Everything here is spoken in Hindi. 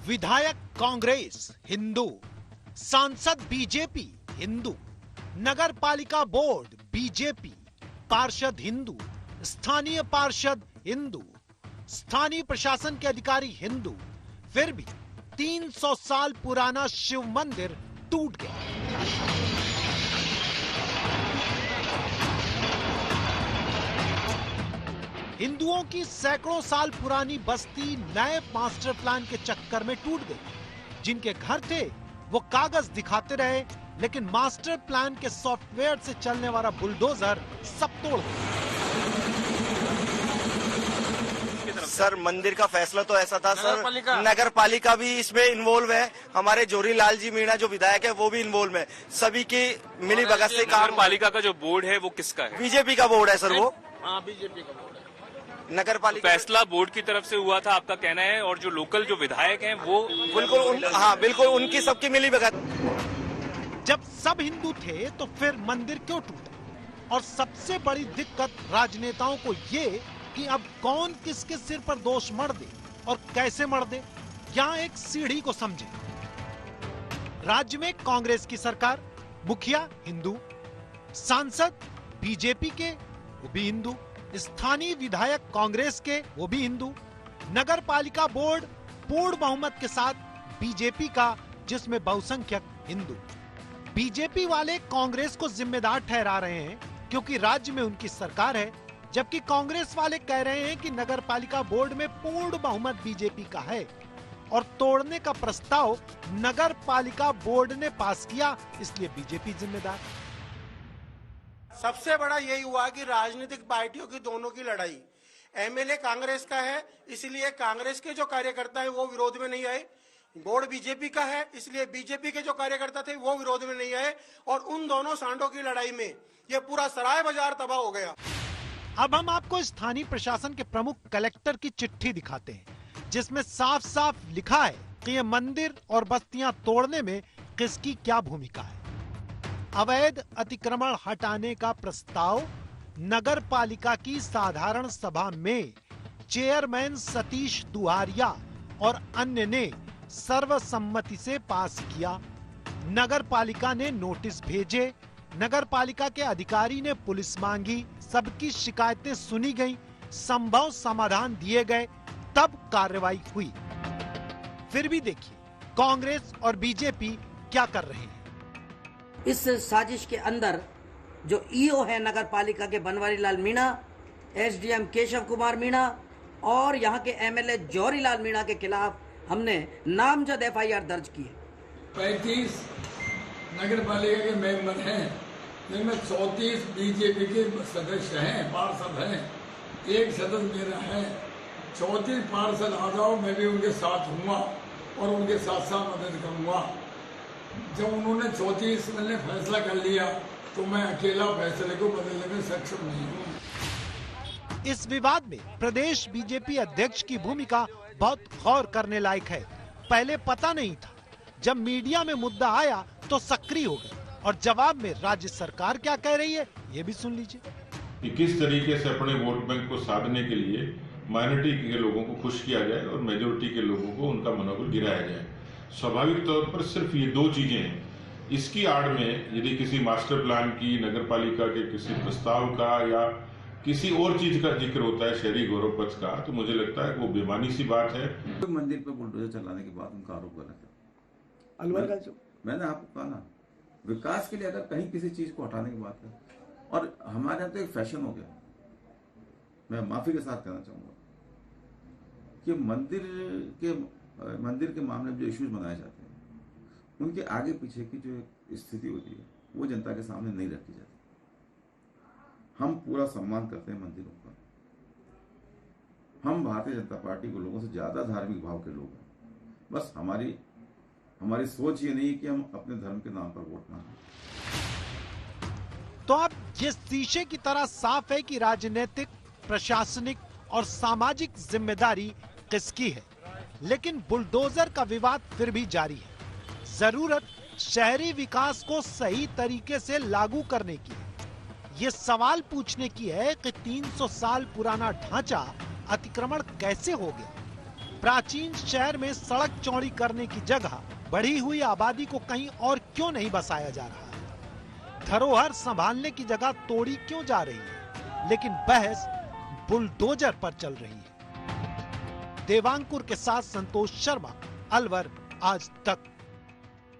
विधायक कांग्रेस हिंदू, सांसद बीजेपी हिंदू, नगर पालिका बोर्ड बीजेपी, पार्षद हिंदू, स्थानीय पार्षद हिंदू, स्थानीय प्रशासन के अधिकारी हिंदू, फिर भी 300 साल पुराना शिव मंदिर टूट गया। हिंदुओं की सैकड़ों साल पुरानी बस्ती नए मास्टर प्लान के चक्कर में टूट गई। जिनके घर थे वो कागज दिखाते रहे, लेकिन मास्टर प्लान के सॉफ्टवेयर से चलने वाला बुलडोजर सब तोड़ दिया। सर मंदिर का फैसला तो ऐसा था सर, नगर पालिका भी इसमें इन्वॉल्व है, हमारे जोरीलाल जी मीणा जो विधायक है वो भी इन्वॉल्व है, सभी की मिली भगत से काम। नगर पालिका का जो बोर्ड है वो किसका है? बीजेपी का बोर्ड है सर वो। हाँ बीजेपी का बोर्ड है। नगर पालिका फैसला बोर्ड की तरफ से हुआ था आपका कहना है, और जो लोकल जो विधायक हैं वो बिल्कुल उनकी सबकी मिली भगत। जब सब हिंदू थे तो फिर मंदिर क्यों टूटा? और सबसे बड़ी दिक्कत राजनेताओं को ये कि अब कौन किसके सिर पर दोष मढ़ दे और कैसे मढ़ दे, यहाँ एक सीढ़ी को समझे। राज्य में कांग्रेस की सरकार, मुखिया हिंदू, सांसद बीजेपी के वो भी हिंदू, स्थानीय विधायक कांग्रेस के वो भी हिंदू, नगर पालिका बोर्ड पूर्ण बहुमत के साथ बीजेपी का जिसमें बहुसंख्यक हिंदू। बीजेपी वाले कांग्रेस को जिम्मेदार ठहरा रहे हैं क्योंकि राज्य में उनकी सरकार है, जबकि कांग्रेस वाले कह रहे हैं कि नगर पालिका बोर्ड में पूर्ण बहुमत बीजेपी का है और तोड़ने का प्रस्ताव नगर पालिका बोर्ड ने पास किया, इसलिए बीजेपी जिम्मेदार। सबसे बड़ा यही हुआ कि राजनीतिक पार्टियों की दोनों की लड़ाई, एमएलए कांग्रेस का है इसलिए कांग्रेस के जो कार्यकर्ता है वो विरोध में नहीं आए, बोर्ड बीजेपी का है इसलिए बीजेपी के जो कार्यकर्ता थे वो विरोध में नहीं आए, और उन दोनों सांडों की लड़ाई में ये पूरा सराय बाजार तबाह हो गया। अब हम आपको स्थानीय प्रशासन के प्रमुख कलेक्टर की चिट्ठी दिखाते हैं जिसमें साफ साफ लिखा है कि ये मंदिर और बस्तियां तोड़ने में किसकी क्या भूमिका है। अवैध अतिक्रमण हटाने का प्रस्ताव नगर पालिका की साधारण सभा में चेयरमैन सतीश दुहारिया और अन्य ने सर्वसम्मति से पास किया। नगर पालिका ने नोटिस भेजे, नगर पालिका के अधिकारी ने पुलिस मांगी, सबकी शिकायतें सुनी गईं, संभव समाधान दिए गए, तब कार्रवाई हुई। फिर भी देखिए कांग्रेस और बीजेपी क्या कर रहे हैं। इस साजिश के अंदर जो ईओ है नगर पालिका के बनवारी लाल मीणा, एसडीएम केशव कुमार मीणा और यहाँ के एमएलए जोरीलाल मीणा के खिलाफ हमने नामजद एफआईआर दर्ज की है। 35 नगर पालिका के मेंबर हैं जिनमें 34 बीजेपी के सदस्य हैं, पार्षद हैं, एक सदस्य मेरा है। 34 पार्षद आ जाओ, मैं भी उनके साथ हुआ और उनके साथ साथ मदद करूँगा। जब उन्होंने 34 ने फैसला कर लिया तो मैं अकेला फैसले को बदलने में सक्षम नहीं हूँ। इस विवाद में प्रदेश बीजेपी अध्यक्ष की भूमिका बहुत गौर करने लायक है। पहले पता नहीं था, जब मीडिया में मुद्दा आया तो सक्रिय हो गए, और जवाब में राज्य सरकार क्या कह रही है ये भी सुन लीजिए। कि किस तरीके से अपने वोट बैंक को साधने के लिए माइनॉरिटी के लोगों को खुश किया जाए और मेजोरिटी के लोगों को उनका मनोबल गिराया जाए। स्वाभाविक तौर पर सिर्फ ये दो चीजें हैं। इसकी आड़ में यदि किसी मास्टर प्लान की, नगर पालिका के किसी प्रस्ताव का या किसी और चीज का जिक्र होता है, शहरी गौरव पथ का, तो मुझे लगता है वो बेमानी सी बात है। मंदिर पर बुलडोजर चलाने के बाद उनका आरोप गलत है। अलवर का जो मैंने आपको कहा ना, विकास के लिए अगर कहीं किसी चीज को हटाने की बात है, और हमारे यहाँ तो एक फैशन हो गया, मैं माफी के साथ कहना चाहूंगा कि मंदिर के मामले में जो इश्यूज बनाए जाते हैं उनके आगे पीछे की जो स्थिति होती है वो जनता के सामने नहीं रखी जाती। हम पूरा सम्मान करते हैं मंदिरों का, हम भारतीय जनता पार्टी के लोगों से ज्यादा धार्मिक भाव के लोग हैं। बस हमारी सोच ये नहीं है कि हम अपने धर्म के नाम पर वोट मांगें। तो अब ये शीशे की तरह साफ है कि राजनीतिक, प्रशासनिक और सामाजिक जिम्मेदारी किसकी है, लेकिन बुलडोजर का विवाद फिर भी जारी है। जरूरत शहरी विकास को सही तरीके से लागू करने की है। ये सवाल पूछने की है कि 300 साल पुराना ढांचा अतिक्रमण कैसे हो गया। प्राचीन शहर में सड़क चौड़ी करने की जगह बढ़ी हुई आबादी को कहीं और क्यों नहीं बसाया जा रहा है? धरोहर संभालने की जगह तोड़ी क्यों जा रही है? लेकिन बहस बुलडोजर पर चल रही है। देवांकुर के साथ संतोष शर्मा, अलवर आज तक।